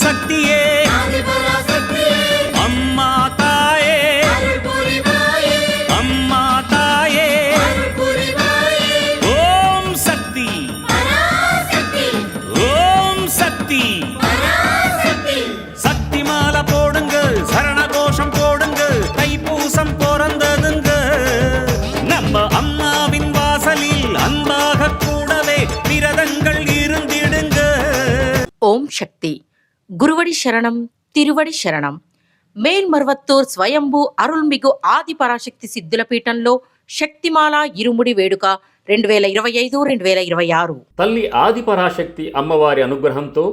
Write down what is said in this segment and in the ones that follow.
சக்தியே அம்மா தாயே அம்மா தாயே ஓம் சக்தி ஓம் சக்தி சக்தி மாலை போடுங்க சரண கோஷம் போடுங்க தைப்பூசம் பிறந்ததுங்க நம்ம அம்மாவின் வாசலில் அன்பாக கூடவே விரதங்கள் இருந்திடுங்க. ஓம் சக்தி. குருவடி சரணம், తిరువడి శరణం. మేల్మర్వత్తూర్ స్వయంభూ అరుల్మిగు ఆది పరాశక్తి సిద్ధుల పీఠంలో శక్తిమాల ఇరుముడి వేడుక 2025-2026. తల్లి ఆది పరాశక్తి అమ్మవారి అనుగ్రహంతో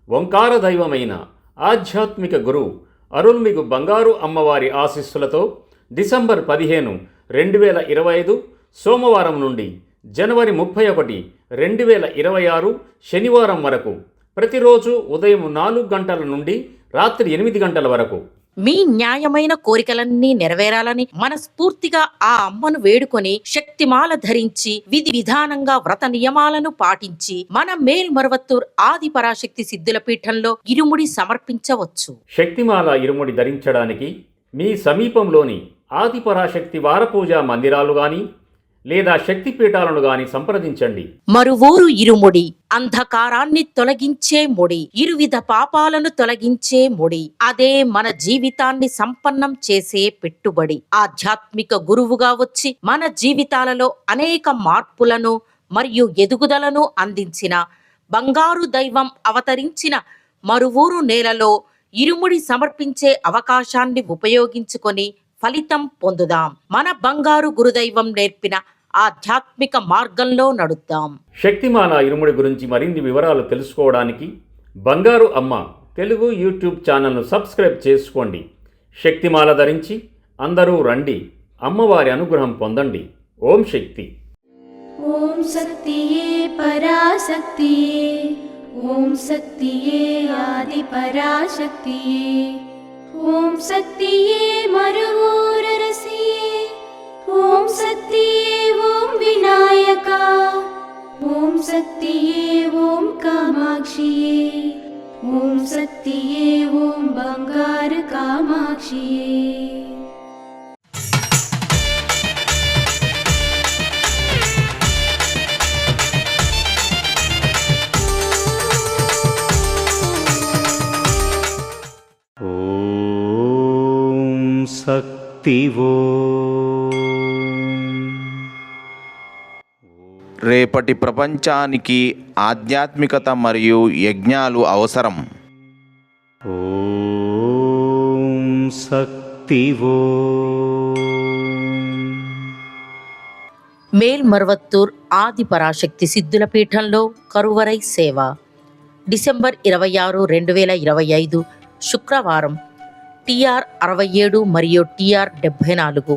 ఓంకార దైవమైన ఆధ్యాత్మిక గురు అరుల్మిగు బంగారు అమ్మవారి ఆశీస్సులతో డిసెంబర్ 15, 2025 సోమవారం నుండి జనవరి 31, 2026 శనివారం వరకు ప్రతిరోజు ఉదయం 4 గంటల నుండి రాత్రి 8 గంటల వరకు మీ న్యాయమైన కోరికలన్నీ నెరవేరాలని మనస్ఫూర్తిగా ఆ అమ్మను వేడుకొని శక్తిమాల ధరించి విధి విధానంగా వ్రత నియమాలను పాటించి మన మేల్మర్వత్తూర్ ఆది పరాశక్తి సిద్ధుల పీఠంలో ఇరుముడి సమర్పించవచ్చు. శక్తిమాల ఇరుముడి ధరించడానికి మీ సమీపంలోని ఆది పరాశక్తి వారపూజా మందిరాలు గాని లేదా శక్తిపీఠాలను గాని సంప్రదించండి. మరువూరు ఇరుముడి అంధకారాన్ని తొలగించే ముడి, ఇరువిధ పాపాలను తొలగించే ముడి, అదే మన జీవితాన్ని సంపన్నం చేసే పెట్టుబడి. ఆధ్యాత్మిక గురువుగా వచ్చి మన జీవితాలలో అనేక మార్పులను మరియు ఎదుగుదలను అందించిన బంగారు దైవం అవతరించిన మరువూరు నేలలో ఇరుముడి సమర్పించే అవకాశాన్ని ఉపయోగించుకొని ఫలితం పొందుదాం. మన బంగారు గురుదైవం నేర్పిన ఆధ్యాత్మిక మార్గంలో నడుద్దాం. శక్తిమాల ఇరుముడి గురించి మరిన్ని వివరాలు తెలుసుకోవడానికి బంగారు అమ్మ తెలుగు యూట్యూబ్ ఛానల్ను సబ్స్క్రైబ్ చేసుకోండి. శక్తిమాల ధరించి అందరూ రండి, అమ్మవారి అనుగ్రహం పొందండి. ఓం శక్తి. ఓం శక్తియే పరాశక్తియే, ఓం శక్తియే ఆది పరాశక్తియే, ఓం శక్తియే మరువూరరసియే, ఓం శక్తియే ఓం వినాయక, ఓం శక్తియే ఓం కామాక్షియే, ఓం శక్తియే ఓం బంగారు కామాక్షియే. శక్తివో రేపటి ప్రపంచానికి ఆధ్యాత్మికత మరియు యజ్ఞాలు అవసరం. ఓం శక్తివో. మేల్మర్వత్తూర్ ఆది పరాశక్తి సిద్ధుల పీఠంలో కరువరై సేవ డిసెంబర్ 26, 2025 శుక్రవారం TR 67 మరియు TR 74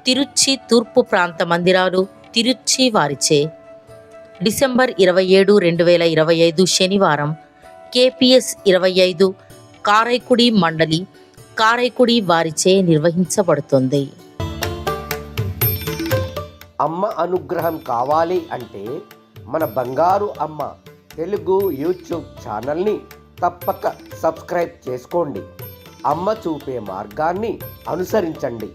తిరుచి తూర్పు ప్రాంత మందిరాలు తిరుచి వారిచే. డిసెంబర్ 27, 2025 శనివారం KPS 25 కారైకుడి మండలి కారైకుడి వారిచే నిర్వహించబడుతుంది. అమ్మ అనుగ్రహం కావాలి అంటే మన బంగారు అమ్మ తెలుగు యూట్యూబ్ ఛానల్ని తప్పక సబ్స్క్రైబ్ చేసుకోండి. అమ్మ చూపే మార్గాన్ని అనుసరించండి.